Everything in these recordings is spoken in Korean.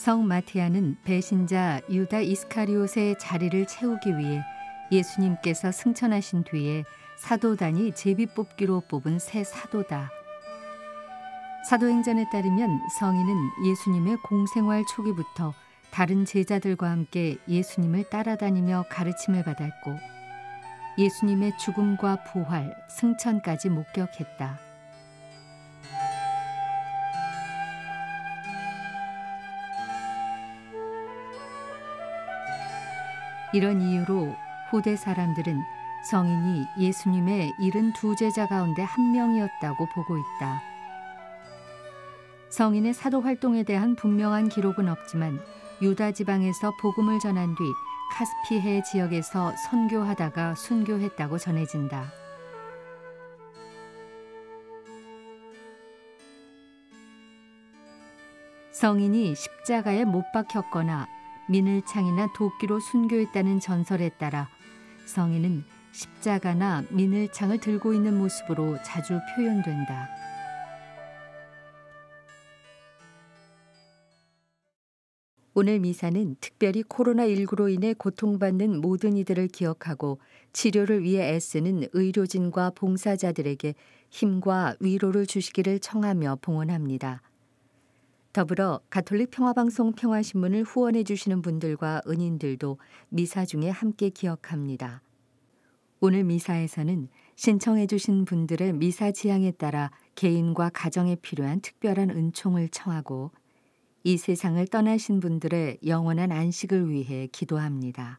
성 마티아는 배신자 유다 이스카리옷의 자리를 채우기 위해 예수님께서 승천하신 뒤에 사도단이 제비뽑기로 뽑은 새 사도다. 사도행전에 따르면 성인은 예수님의 공생활 초기부터 다른 제자들과 함께 예수님을 따라다니며 가르침을 받았고 예수님의 죽음과 부활, 승천까지 목격했다. 이런 이유로 후대 사람들은 성인이 예수님의 72제자 가운데 한 명이었다고 보고 있다. 성인의 사도 활동에 대한 분명한 기록은 없지만 유다 지방에서 복음을 전한 뒤 카스피해 지역에서 선교하다가 순교했다고 전해진다. 성인이 십자가에 못 박혔거나 민을창이나 도끼로 순교했다는 전설에 따라 성인은 십자가나 민을창을 들고 있는 모습으로 자주 표현된다. 오늘 미사는 특별히 코로나19로 인해 고통받는 모든 이들을 기억하고 치료를 위해 애쓰는 의료진과 봉사자들에게 힘과 위로를 주시기를 청하며 봉헌합니다. 더불어 가톨릭 평화방송 평화신문을 후원해 주시는 분들과 은인들도 미사 중에 함께 기억합니다. 오늘 미사에서는 신청해 주신 분들의 미사 지향에 따라 개인과 가정에 필요한 특별한 은총을 청하고 이 세상을 떠나신 분들의 영원한 안식을 위해 기도합니다.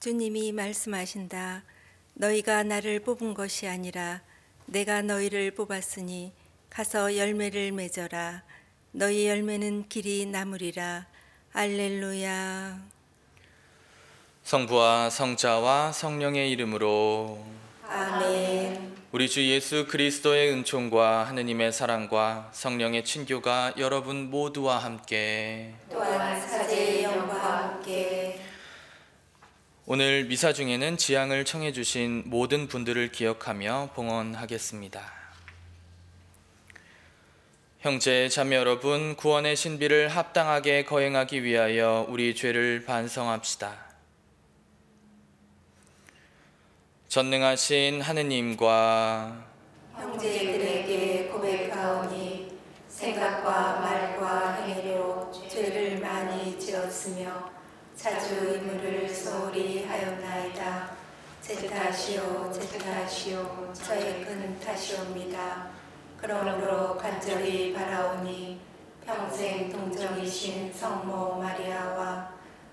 주님이 말씀하신다. 너희가 나를 뽑은 것이 아니라 내가 너희를 뽑았으니 가서 열매를 맺어라. 너희 열매는 길이 남으리라. 알렐루야. 성부와 성자와 성령의 이름으로 아멘. 우리 주 예수 그리스도의 은총과 하느님의 사랑과 성령의 친교가 여러분 모두와 함께 또한 사제의 영과 함께. 오늘 미사 중에는 지향을 청해 주신 모든 분들을 기억하며 봉헌하겠습니다. 형제 자매 여러분, 구원의 신비를 합당하게 거행하기 위하여 우리 죄를 반성합시다. 전능하신 하느님과 형제들에게 고백하오니 생각과 말과 행위로 죄를 많이 지었으며 자주 의무를 소홀히 하였나이다. 제 탓이요 제 탓이요 저의 큰 탓이옵니다. 그러므로 간절히 바라오니 평생 동정이신 성모 마리아와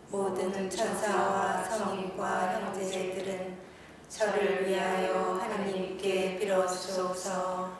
모든 천사와 성인과 형제들은 저를 위하여 하느님께 빌어주소서.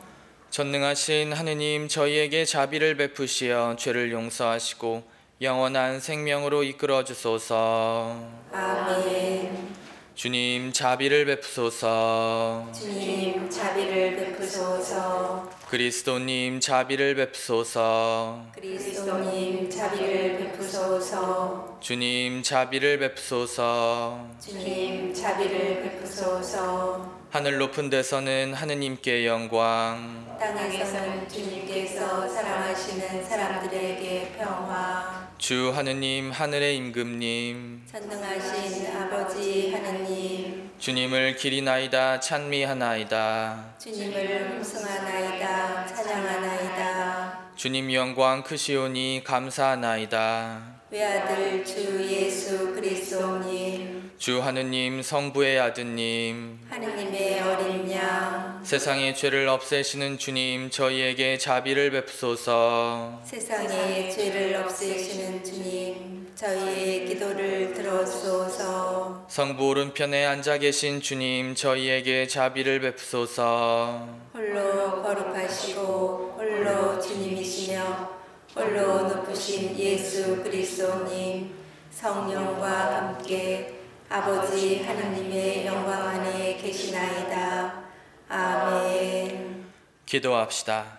전능하신 하느님, 저희에게 자비를 베푸시어 죄를 용서하시고 영원한 생명으로 이끌어 주소서. 아멘. 주님 자비를 베푸소서. 주님 자비를 베푸소서. 그리스도님 자비를 베푸소서. 그리스도님 자비를 베푸소서. 주님 자비를 베푸소서. 주님 자비를 베푸소서. 하늘 높은 데서는 하느님께 영광, 땅에서는 주님께서 사랑하시는 사람들에게 평화. 주 하느님 하늘의 임금님, 전능하신 아버지 하느님, 주님을 기리나이다 찬미하나이다. 주님을 hum승하나이다 찬양하나이다. 주님 영광 크시오니 감사하나이다. 외아들 주 예수 그리스도님, 주 하느님 성부의 아드님 하느님의 어린 양 세상의 죄를 없애시는 주님 저희에게 자비를 베푸소서. 세상의 죄를 없애시는 주님 저희의 기도를 들어주소서. 성부 오른편에 앉아 계신 주님 저희에게 자비를 베푸소서. 홀로 거룩하시고 홀로 주님이시며 홀로 높으신 예수 그리스도님 성령과 함께 아버지 하느님의 영광 안에 계시나이다. 아멘. 기도합시다.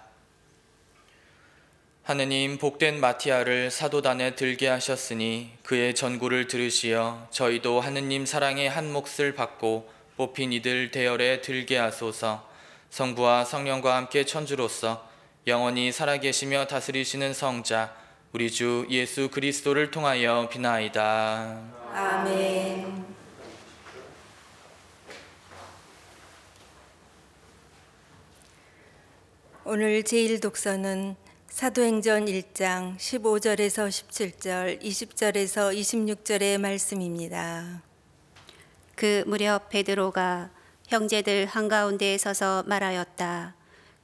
하느님 복된 마티아를 사도단에 들게 하셨으니 그의 전구를 들으시어 저희도 하느님 사랑의 한 몫을 받고 뽑힌 이들 대열에 들게 하소서. 성부와 성령과 함께 천주로서 영원히 살아계시며 다스리시는 성자 우리 주 예수 그리스도를 통하여 비나이다. 아멘. 오늘 제1독서는 사도행전 1장 15절에서 17절, 20절에서 26절의 말씀입니다. 그 무렵 베드로가 형제들 한가운데에 서서 말하였다.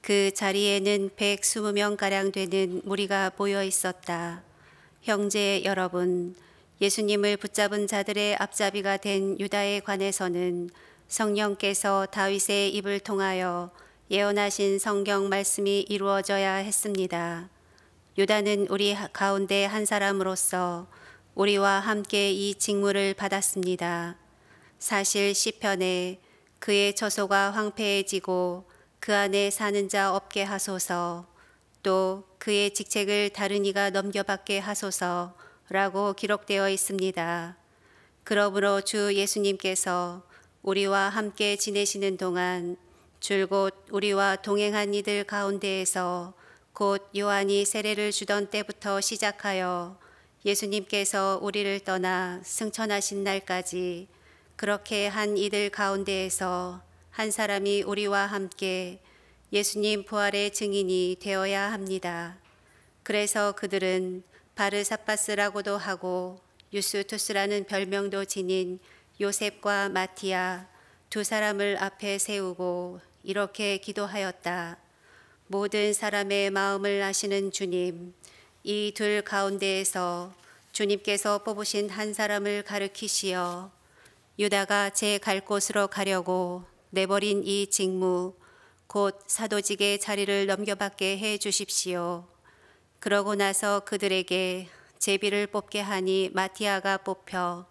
그 자리에는 120명가량 되는 무리가 모여 있었다. 형제 여러분, 예수님을 붙잡은 자들의 앞잡이가 된 유다에 관해서는 성령께서 다윗의 입을 통하여 예언하신 성경 말씀이 이루어져야 했습니다. 유다는 우리 가운데 한 사람으로서 우리와 함께 이 직무를 받았습니다. 사실 시편에 그의 처소가 황폐해지고 그 안에 사는 자 없게 하소서, 또 그의 직책을 다른 이가 넘겨받게 하소서라고 기록되어 있습니다. 그러므로 주 예수님께서 우리와 함께 지내시는 동안 줄곧 우리와 동행한 이들 가운데에서 곧 요한이 세례를 주던 때부터 시작하여 예수님께서 우리를 떠나 승천하신 날까지 그렇게 한 이들 가운데에서 한 사람이 우리와 함께 예수님 부활의 증인이 되어야 합니다. 그래서 그들은 바르사바스라고도 하고 유스투스라는 별명도 지닌 요셉과 마티아 두 사람을 앞에 세우고 이렇게 기도하였다. 모든 사람의 마음을 아시는 주님, 이 둘 가운데에서 주님께서 뽑으신 한 사람을 가르치시어 유다가 제 갈 곳으로 가려고 내버린 이 직무, 곧 사도직의 자리를 넘겨받게 해 주십시오. 그러고 나서 그들에게 제비를 뽑게 하니 마티아가 뽑혀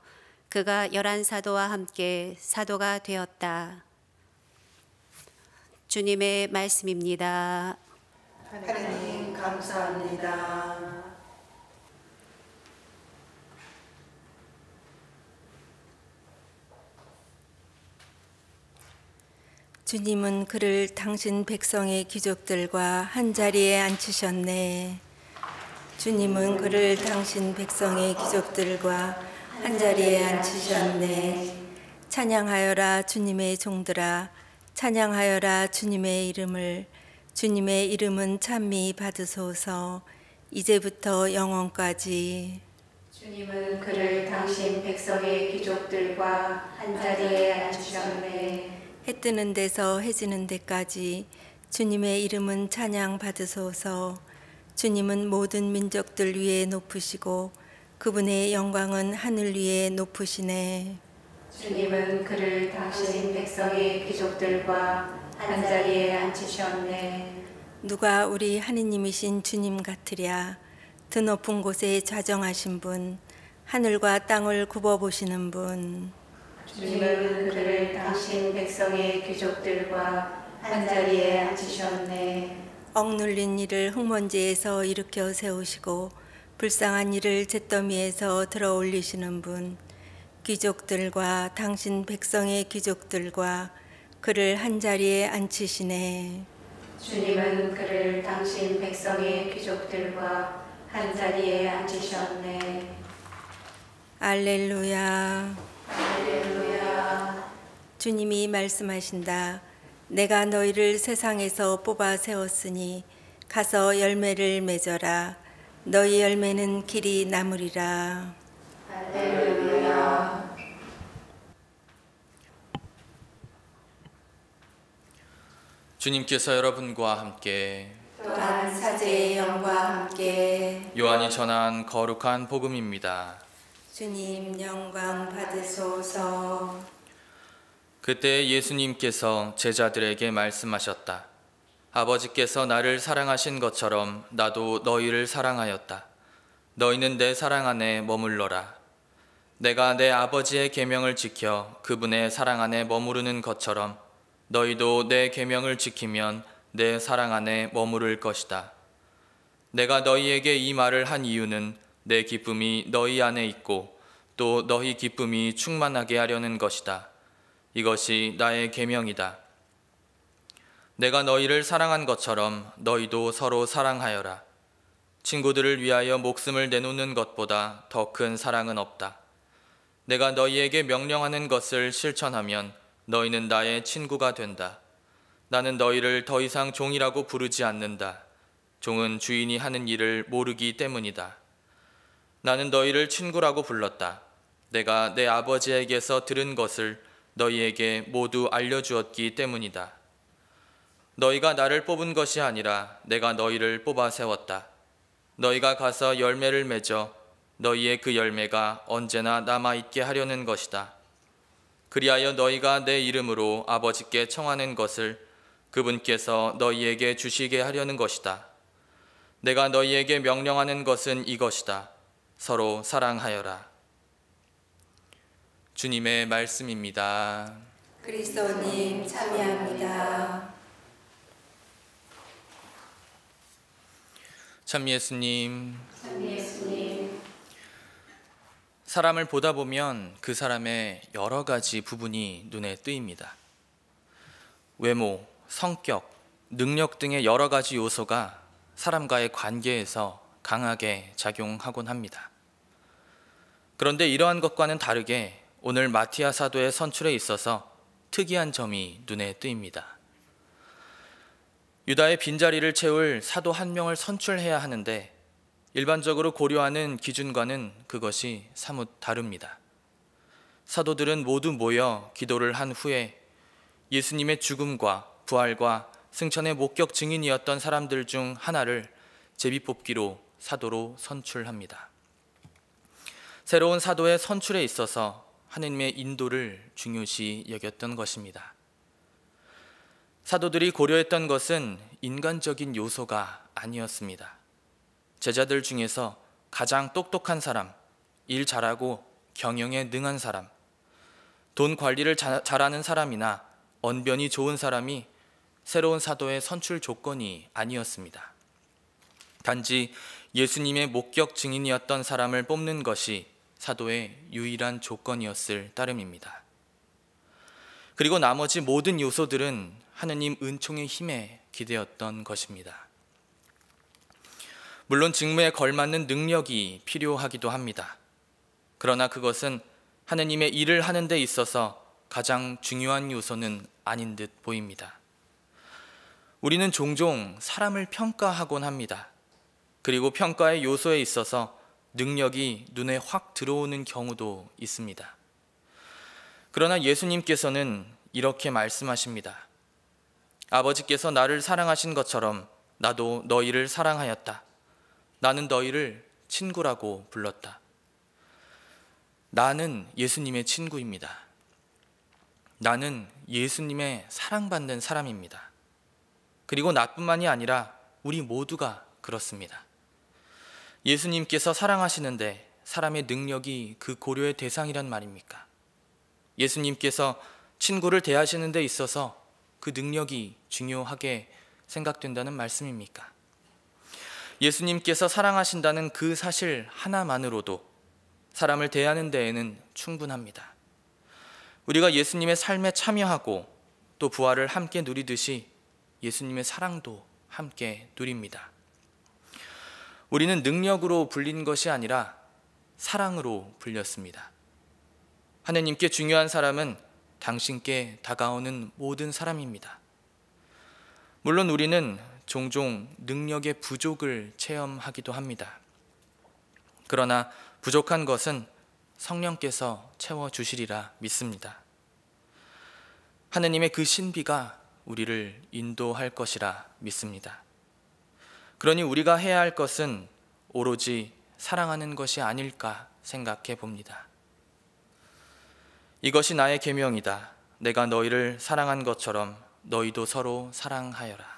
그가 11사도와 함께 사도가 되었다. 주님의 말씀입니다. 하느님 감사합니다. 주님은 그를 당신 백성의 귀족들과 한자리에 앉히셨네. 주님은 그를 당신 백성의 귀족들과 한자리에 앉히셨네. 찬양하여라 주님의 종들아, 찬양하여라 주님의 이름을. 주님의 이름은 찬미 받으소서. 이제부터 영원까지. 주님은 그를 당신 백성의 귀족들과 한자리에 앉히셨네. 해 뜨는 데서 해 지는 데까지 주님의 이름은 찬양 받으소서. 주님은 모든 민족들 위에 높으시고 그분의 영광은 하늘 위에 높으시네. 주님은 그를 당신 백성의 귀족들과 한자리에 앉히셨네. 누가 우리 하느님이신 주님 같으랴. 드높은 곳에 좌정하신 분, 하늘과 땅을 굽어보시는 분. 주님은 그를 당신 백성의 귀족들과 한자리에 앉히셨네. 억눌린 이를 흙먼지에서 일으켜 세우시고 불쌍한 이를 잿더미에서 들어 올리시는 분. 귀족들과 당신 백성의 귀족들과 그를 한자리에 앉히시네. 주님은 그를 당신 백성의 귀족들과 한자리에 앉히셨네. 알렐루야. 할렐루야. 주님이 말씀하신다. 내가 너희를 세상에서 뽑아 세웠으니 가서 열매를 맺어라. 너희 열매는 길이 남으리라. 할렐루야. 주님께서 여러분과 함께 또한 사제의 영과 함께 요한이 전한 거룩한 복음입니다. 주님 영광 받으소서. 그때 예수님께서 제자들에게 말씀하셨다. 아버지께서 나를 사랑하신 것처럼 나도 너희를 사랑하였다. 너희는 내 사랑 안에 머물러라. 내가 내 아버지의 계명을 지켜 그분의 사랑 안에 머무르는 것처럼 너희도 내 계명을 지키면 내 사랑 안에 머무를 것이다. 내가 너희에게 이 말을 한 이유는 내 기쁨이 너희 안에 있고 또 너희 기쁨이 충만하게 하려는 것이다. 이것이 나의 계명이다. 내가 너희를 사랑한 것처럼 너희도 서로 사랑하여라. 친구들을 위하여 목숨을 내놓는 것보다 더 큰 사랑은 없다. 내가 너희에게 명령하는 것을 실천하면 너희는 나의 친구가 된다. 나는 너희를 더 이상 종이라고 부르지 않는다. 종은 주인이 하는 일을 모르기 때문이다. 나는 너희를 친구라고 불렀다. 내가 내 아버지에게서 들은 것을 너희에게 모두 알려주었기 때문이다. 너희가 나를 뽑은 것이 아니라 내가 너희를 뽑아 세웠다. 너희가 가서 열매를 맺어 너희의 그 열매가 언제나 남아있게 하려는 것이다. 그리하여 너희가 내 이름으로 아버지께 청하는 것을 그분께서 너희에게 주시게 하려는 것이다. 내가 너희에게 명령하는 것은 이것이다. 서로 사랑하여라. 주님의 말씀입니다. 그리스도님 참여합니다. 참 예수님, 예수님, 사람을 보다 보면 그 사람의 여러 가지 부분이 눈에 띄입니다. 외모, 성격, 능력 등의 여러 가지 요소가 사람과의 관계에서 강하게 작용하곤 합니다. 그런데 이러한 것과는 다르게 오늘 마티아 사도의 선출에 있어서 특이한 점이 눈에 띄입니다. 유다의 빈자리를 채울 사도 한 명을 선출해야 하는데 일반적으로 고려하는 기준과는 그것이 사뭇 다릅니다. 사도들은 모두 모여 기도를 한 후에 예수님의 죽음과 부활과 승천의 목격 증인이었던 사람들 중 하나를 제비뽑기로 사도로 선출합니다. 새로운 사도의 선출에 있어서 하느님의 인도를 중요시 여겼던 것입니다. 사도들이 고려했던 것은 인간적인 요소가 아니었습니다. 제자들 중에서 가장 똑똑한 사람, 일 잘하고 경영에 능한 사람, 돈 관리를 잘하는 사람이나 언변이 좋은 사람이 새로운 사도의 선출 조건이 아니었습니다. 단지 예수님의 목격 증인이었던 사람을 뽑는 것이 사도의 유일한 조건이었을 따름입니다. 그리고 나머지 모든 요소들은 하느님 은총의 힘에 기대었던 것입니다. 물론 직무에 걸맞는 능력이 필요하기도 합니다. 그러나 그것은 하느님의 일을 하는 데 있어서 가장 중요한 요소는 아닌 듯 보입니다. 우리는 종종 사람을 평가하곤 합니다. 그리고 평가의 요소에 있어서 능력이 눈에 확 들어오는 경우도 있습니다. 그러나 예수님께서는 이렇게 말씀하십니다. 아버지께서 나를 사랑하신 것처럼 나도 너희를 사랑하였다. 나는 너희를 친구라고 불렀다. 나는 예수님의 친구입니다. 나는 예수님의 사랑받는 사람입니다. 그리고 나뿐만이 아니라 우리 모두가 그렇습니다. 예수님께서 사랑하시는데 사람의 능력이 그 고려의 대상이란 말입니까? 예수님께서 친구를 대하시는 데 있어서 그 능력이 중요하게 생각된다는 말씀입니까? 예수님께서 사랑하신다는 그 사실 하나만으로도 사람을 대하는 데에는 충분합니다. 우리가 예수님의 삶에 참여하고 또 부활을 함께 누리듯이 예수님의 사랑도 함께 누립니다. 우리는 능력으로 불린 것이 아니라 사랑으로 불렸습니다. 하느님께 중요한 사람은 당신께 다가오는 모든 사람입니다. 물론 우리는 종종 능력의 부족을 체험하기도 합니다. 그러나 부족한 것은 성령께서 채워주시리라 믿습니다. 하느님의 그 신비가 우리를 인도할 것이라 믿습니다. 그러니 우리가 해야 할 것은 오로지 사랑하는 것이 아닐까 생각해 봅니다. 이것이 나의 계명이다. 내가 너희를 사랑한 것처럼 너희도 서로 사랑하여라.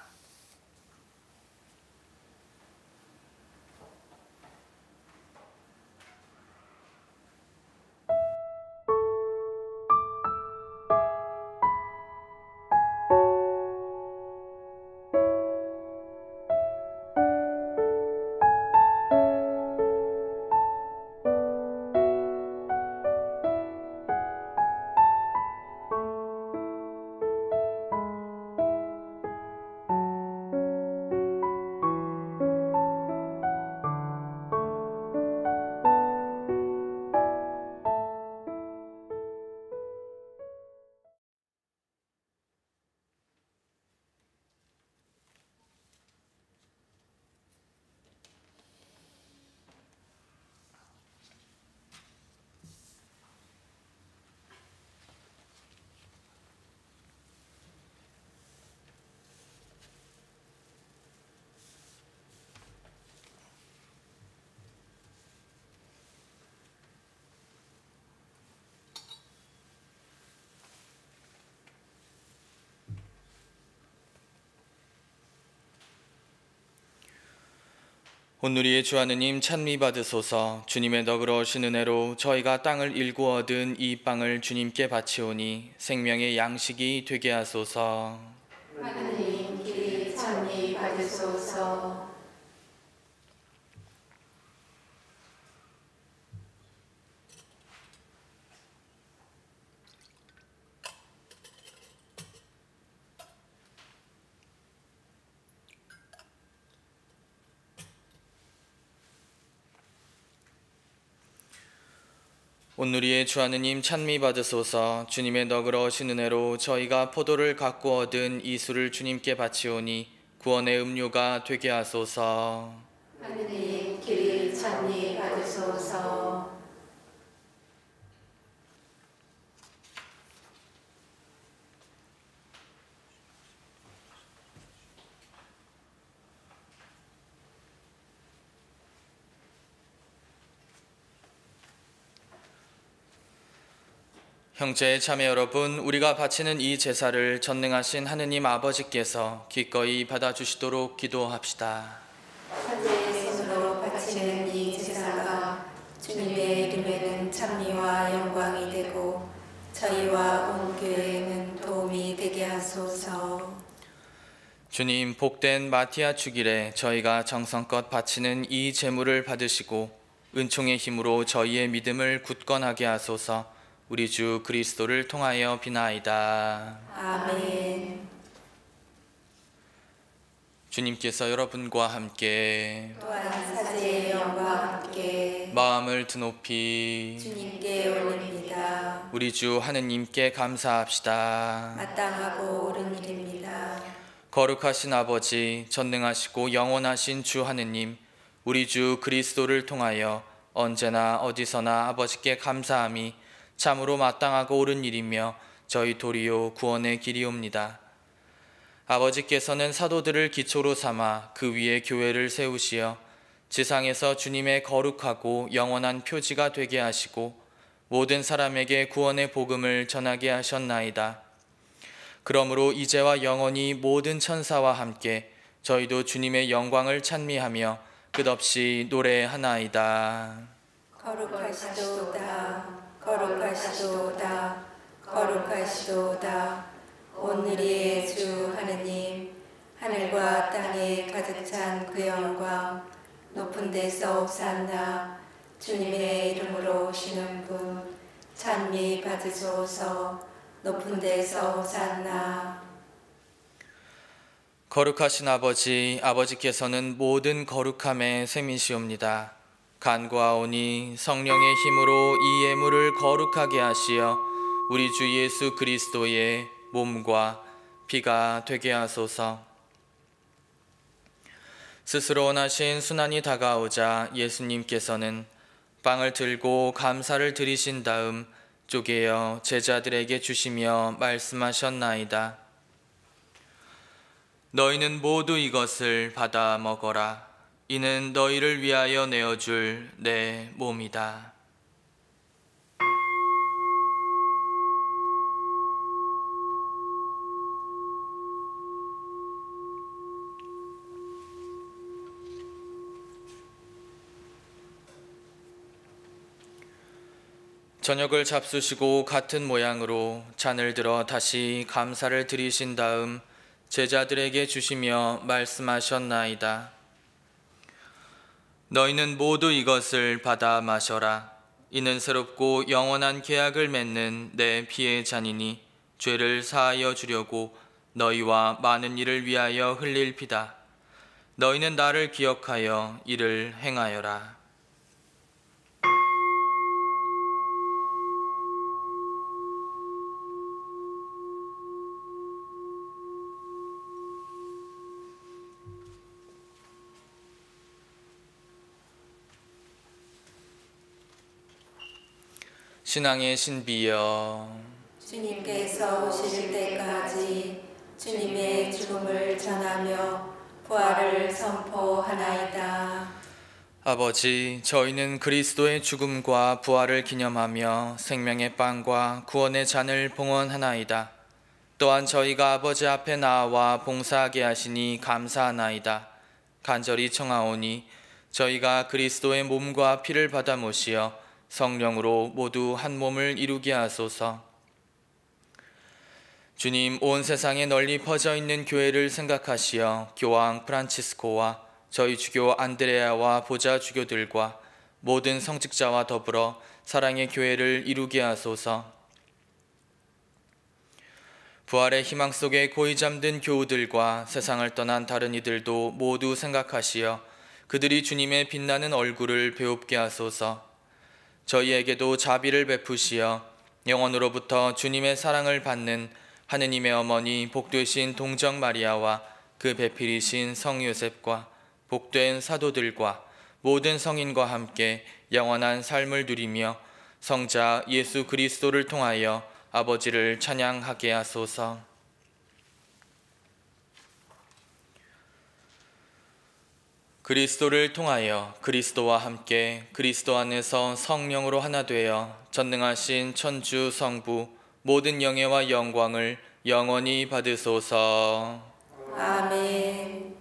온누리의 주 하느님 찬미 받으소서. 주님의 너그러우신 은혜로 저희가 땅을 일구 얻은 이 빵을 주님께 바치오니 생명의 양식이 되게 하소서. 하느님 길이 찬미 받으소서. 온누리의 주 하느님 찬미 받으소서. 주님의 너그러우신 은혜로 저희가 포도를 갖고 얻은 이 술을 주님께 바치오니 구원의 음료가 되게 하소서. 하느님 길이 찬미 받으소서. 형제 자매 여러분, 우리가 바치는 이 제사를 전능하신 하느님 아버지께서 기꺼이 받아주시도록 기도합시다. 현재의 손으로 바치는 이 제사가 주님의 이름에는 찬미와 영광이 되고 저희와 온 교회에는 도움이 되게 하소서. 주님, 복된 마티아 축일에 저희가 정성껏 바치는 이 제물을 받으시고 은총의 힘으로 저희의 믿음을 굳건하게 하소서. 우리 주 그리스도를 통하여 비나이다. 아멘. 주님께서 여러분과 함께 또한 사제의 영과 함께 마음을 드높이 주님께 올립니다. 우리 주 하느님께 감사합시다. 마땅하고 옳은 일입니다. 거룩하신 아버지, 전능하시고 영원하신 주 하느님, 우리 주 그리스도를 통하여 언제나 어디서나 아버지께 감사함이 참으로 마땅하고 옳은 일이며 저희 도리요 구원의 길이옵니다. 아버지께서는 사도들을 기초로 삼아 그 위에 교회를 세우시어 지상에서 주님의 거룩하고 영원한 표지가 되게 하시고 모든 사람에게 구원의 복음을 전하게 하셨나이다. 그러므로 이제와 영원히 모든 천사와 함께 저희도 주님의 영광을 찬미하며 끝없이 노래하나이다. 거룩하시도다. 거룩하시도다. 거룩하시도다. 온누리의 주 하느님, 하늘과 땅에 가득 찬 그 영광, 높은 데서 옵산나. 주님의 이름으로 오시는 분, 찬미 받으소서. 높은 데서 옵산나. 거룩하신 아버지, 아버지께서는 모든 거룩함의 셈이시옵니다. 간구하오니 성령의 힘으로 이 예물을 거룩하게 하시어 우리 주 예수 그리스도의 몸과 피가 되게 하소서. 스스로 원하신 순환이 다가오자 예수님께서는 빵을 들고 감사를 드리신 다음 쪼개어 제자들에게 주시며 말씀하셨나이다. 너희는 모두 이것을 받아 먹어라. 이는 너희를 위하여 내어줄 내 몸이다. 저녁을 잡수시고 같은 모양으로 잔을 들어 다시 감사를 드리신 다음 제자들에게 주시며 말씀하셨나이다. 너희는 모두 이것을 받아 마셔라. 이는 새롭고 영원한 계약을 맺는 내 피의 잔이니 죄를 사하여 주려고 너희와 많은 이를 위하여 흘릴 피다. 너희는 나를 기억하여 이를 행하여라. 신앙의 신비여, 주님께서 오실 때까지 주님의 죽음을 전하며 부활을 선포하나이다. 아버지, 저희는 그리스도의 죽음과 부활을 기념하며 생명의 빵과 구원의 잔을 봉헌하나이다. 또한 저희가 아버지 앞에 나와 봉사하게 하시니 감사하나이다. 간절히 청하오니 저희가 그리스도의 몸과 피를 받아 모시어 성령으로 모두 한 몸을 이루게 하소서. 주님, 온 세상에 널리 퍼져 있는 교회를 생각하시어 교황 프란치스코와 저희 주교 안드레아와 보좌 주교들과 모든 성직자와 더불어 사랑의 교회를 이루게 하소서. 부활의 희망 속에 고이 잠든 교우들과 세상을 떠난 다른 이들도 모두 생각하시어 그들이 주님의 빛나는 얼굴을 배웁게 하소서. 저희에게도 자비를 베푸시어 영원으로부터 주님의 사랑을 받는 하느님의 어머니 복되신 동정 마리아와 그 배필이신 성 요셉과 복된 사도들과 모든 성인과 함께 영원한 삶을 누리며 성자 예수 그리스도를 통하여 아버지를 찬양하게 하소서. 그리스도를 통하여 그리스도와 함께 그리스도 안에서 성령으로 하나 되어 전능하신 천주 성부 모든 영예와 영광을 영원히 받으소서. 아멘.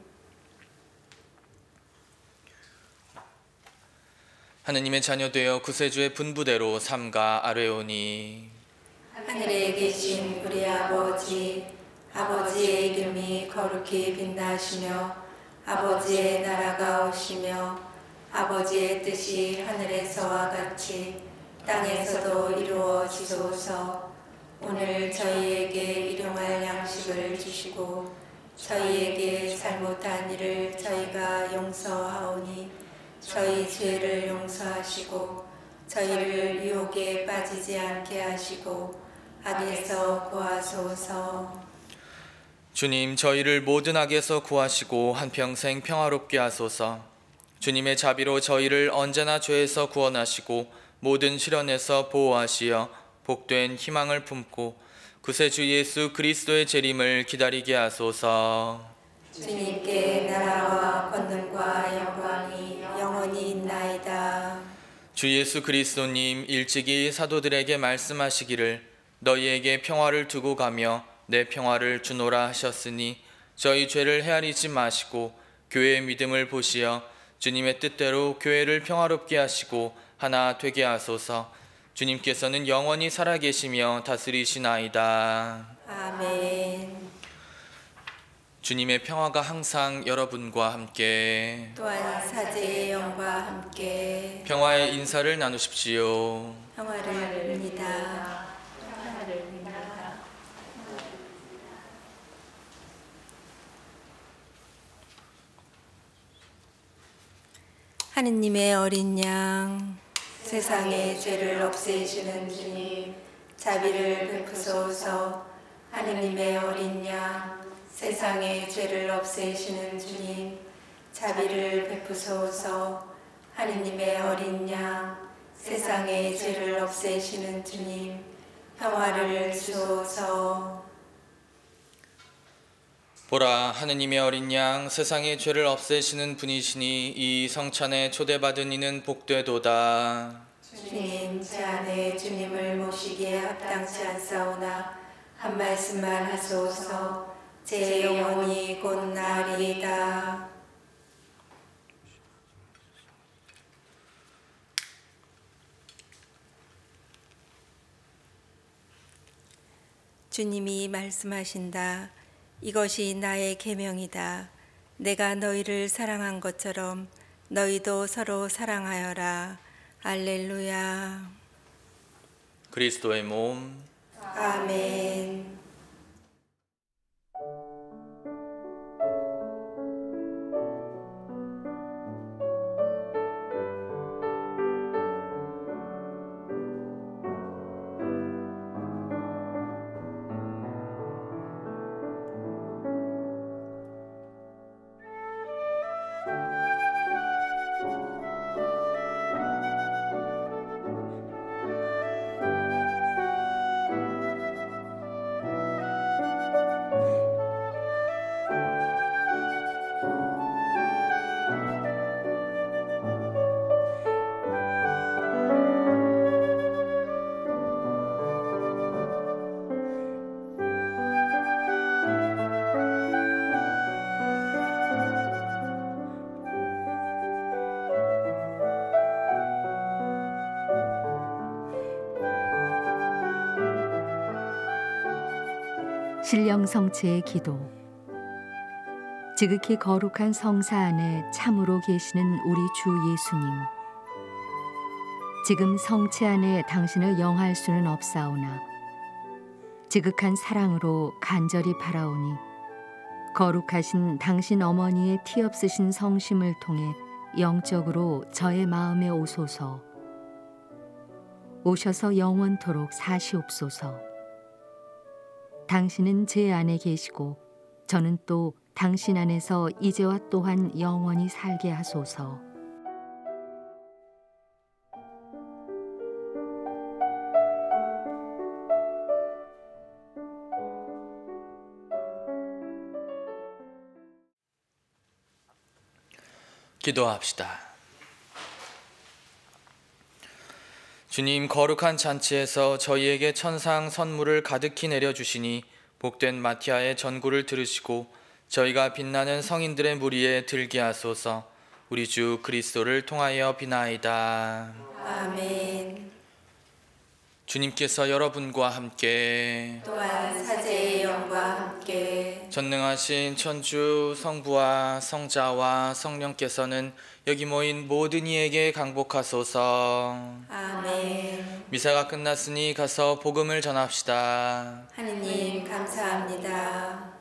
하느님의 자녀 되어 구세주의 분부대로 삼가 아뢰오니 하늘에 계신 우리 아버지, 아버지의 이름이 거룩히 빛나시며 아버지의 나라가 오시며 아버지의 뜻이 하늘에서와 같이 땅에서도 이루어지소서. 오늘 저희에게 일용할 양식을 주시고 저희에게 잘못한 일을 저희가 용서하오니 저희 죄를 용서하시고 저희를 유혹에 빠지지 않게 하시고 악에서 구하소서. 주님, 저희를 모든 악에서 구하시고 한평생 평화롭게 하소서. 주님의 자비로 저희를 언제나 죄에서 구원하시고 모든 시련에서 보호하시어 복된 희망을 품고 구세주 예수 그리스도의 재림을 기다리게 하소서. 주님께 나라와 권능과 영광이 영원히 있나이다. 주 예수 그리스도님, 일찍이 사도들에게 말씀하시기를 너희에게 평화를 두고 가며 내 평화를 주노라 하셨으니 저희 죄를 헤아리지 마시고 교회의 믿음을 보시어 주님의 뜻대로 교회를 평화롭게 하시고 하나 되게 하소서. 주님께서는 영원히 살아계시며 다스리시나이다. 아멘. 주님의 평화가 항상 여러분과 함께, 또한 사제의 영과 함께 평화의 인사를 나누십시오. 평화를 빕니다. 하느님의 어린 양, 세상의 죄를 없애시는 주님, 자비를 베푸소서. 하느님의 어린 양, 세상의 죄를 없애시는 주님, 자비를 베푸소서. 하느님의 어린 양, 세상의 죄를 없애시는 주님, 평화를 주소서. 보라, 하느님의 어린 양, 세상의 죄를 없애시는 분이시니 이 성찬에 초대받은 이는 복되도다. 주님, 제 안에 주님을 모시기에 합당치 않사오나 한 말씀만 하소서. 제 영혼이 곧 나리이다. 주님이 말씀하신다. 이것이 나의 계명이다. 내가 너희를 사랑한 것처럼 너희도 서로 사랑하여라. 알렐루야. 그리스도의 몸. 아멘. 신령 성체의 기도. 지극히 거룩한 성사 안에 참으로 계시는 우리 주 예수님, 지금 성체 안에 당신을 영할 수는 없사오나 지극한 사랑으로 간절히 바라오니 거룩하신 당신 어머니의 티 없으신 성심을 통해 영적으로 저의 마음에 오소서. 오셔서 영원토록 사시옵소서. 당신은 제 안에 계시고 저는 또 당신 안에서 이제와 또한 영원히 살게 하소서. 기도합시다. 주님, 거룩한 잔치에서 저희에게 천상 선물을 가득히 내려주시니 복된 마티아의 전구를 들으시고 저희가 빛나는 성인들의 무리에 들게 하소서. 우리 주 그리스도를 통하여 비나이다. 아멘. 주님께서 여러분과 함께 또한 사제의 영과 함께 전능하신 천주 성부와 성자와 성령께서는 여기 모인 모든 이에게 강복하소서. 아멘. 미사가 끝났으니 가서 복음을 전합시다. 하느님 감사합니다.